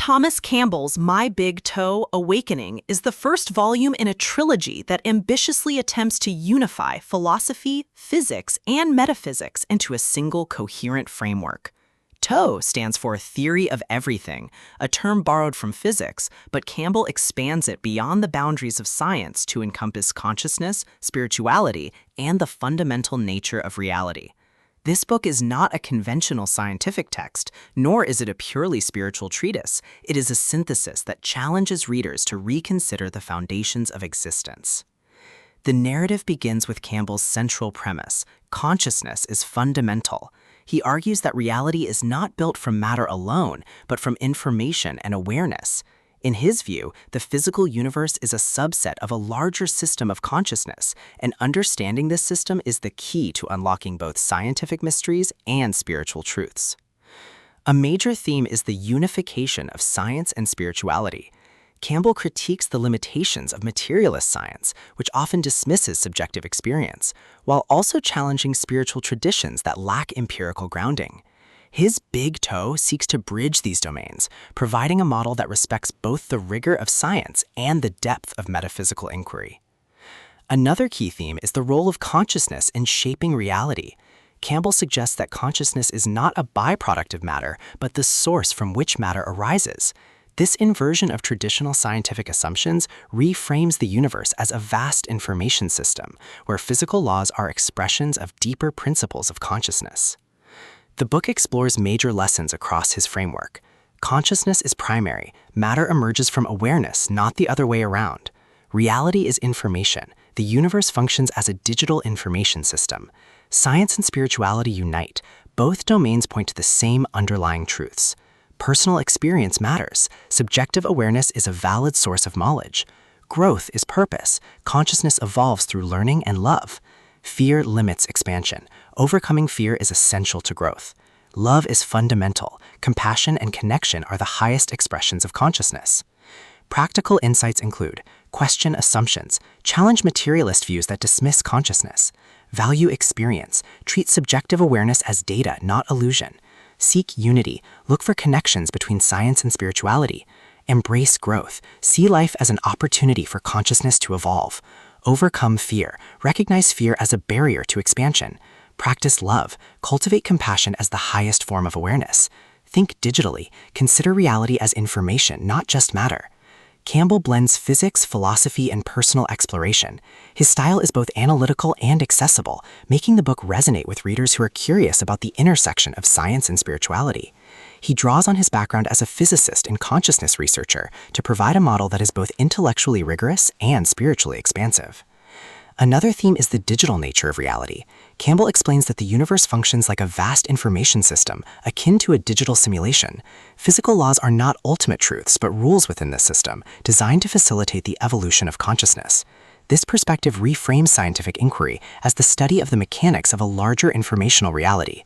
Thomas Campbell's My Big Toe: Awakening is the first volume in a trilogy that ambitiously attempts to unify philosophy, physics, and metaphysics into a single coherent framework. TOE stands for Theory of Everything, a term borrowed from physics, but Campbell expands it beyond the boundaries of science to encompass consciousness, spirituality, and the fundamental nature of reality. This book is not a conventional scientific text, nor is it a purely spiritual treatise. It is a synthesis that challenges readers to reconsider the foundations of existence. The narrative begins with Campbell's central premise: consciousness is fundamental. He argues that reality is not built from matter alone, but from information and awareness. In his view, the physical universe is a subset of a larger system of consciousness, and understanding this system is the key to unlocking both scientific mysteries and spiritual truths. A major theme is the unification of science and spirituality. Campbell critiques the limitations of materialist science, which often dismisses subjective experience, while also challenging spiritual traditions that lack empirical grounding. His Big Toe seeks to bridge these domains, providing a model that respects both the rigor of science and the depth of metaphysical inquiry. Another key theme is the role of consciousness in shaping reality. Campbell suggests that consciousness is not a byproduct of matter, but the source from which matter arises. This inversion of traditional scientific assumptions reframes the universe as a vast information system, where physical laws are expressions of deeper principles of consciousness. The book explores major lessons across his framework. Consciousness is primary. Matter emerges from awareness, not the other way around. Reality is information. The universe functions as a digital information system. Science and spirituality unite. Both domains point to the same underlying truths. Personal experience matters. Subjective awareness is a valid source of knowledge. Growth is purpose. Consciousness evolves through learning and love. Fear limits expansion. Overcoming fear is essential to growth. Love is fundamental. Compassion and connection are the highest expressions of consciousness. Practical insights include: question assumptions, challenge materialist views that dismiss consciousness, value experience, treat subjective awareness as data, not illusion, seek unity, look for connections between science and spirituality, embrace growth, see life as an opportunity for consciousness to evolve, overcome fear, recognize fear as a barrier to expansion, practice love, cultivate compassion as the highest form of awareness, think digitally, consider reality as information, not just matter. Campbell blends physics, philosophy, and personal exploration. His style is both analytical and accessible, making the book resonate with readers who are curious about the intersection of science and spirituality. He draws on his background as a physicist and consciousness researcher to provide a model that is both intellectually rigorous and spiritually expansive. Another theme is the digital nature of reality. Campbell explains that the universe functions like a vast information system, akin to a digital simulation. Physical laws are not ultimate truths, but rules within this system, designed to facilitate the evolution of consciousness. This perspective reframes scientific inquiry as the study of the mechanics of a larger informational reality.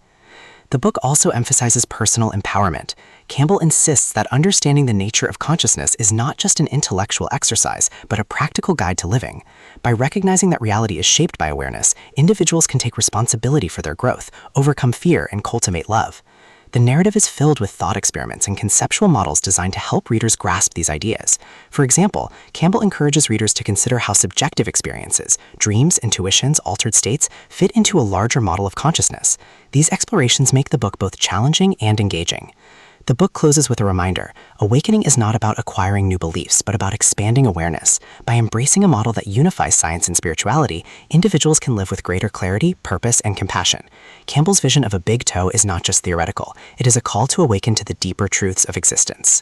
The book also emphasizes personal empowerment. Campbell insists that understanding the nature of consciousness is not just an intellectual exercise, but a practical guide to living. By recognizing that reality is shaped by awareness, individuals can take responsibility for their growth, overcome fear, and cultivate love. The narrative is filled with thought experiments and conceptual models designed to help readers grasp these ideas. For example, Campbell encourages readers to consider how subjective experiences, dreams, intuitions, altered states, fit into a larger model of consciousness. These explorations make the book both challenging and engaging. The book closes with a reminder: awakening is not about acquiring new beliefs, but about expanding awareness. By embracing a model that unifies science and spirituality, individuals can live with greater clarity, purpose, and compassion. Campbell's vision of a big toe is not just theoretical. It is a call to awaken to the deeper truths of existence.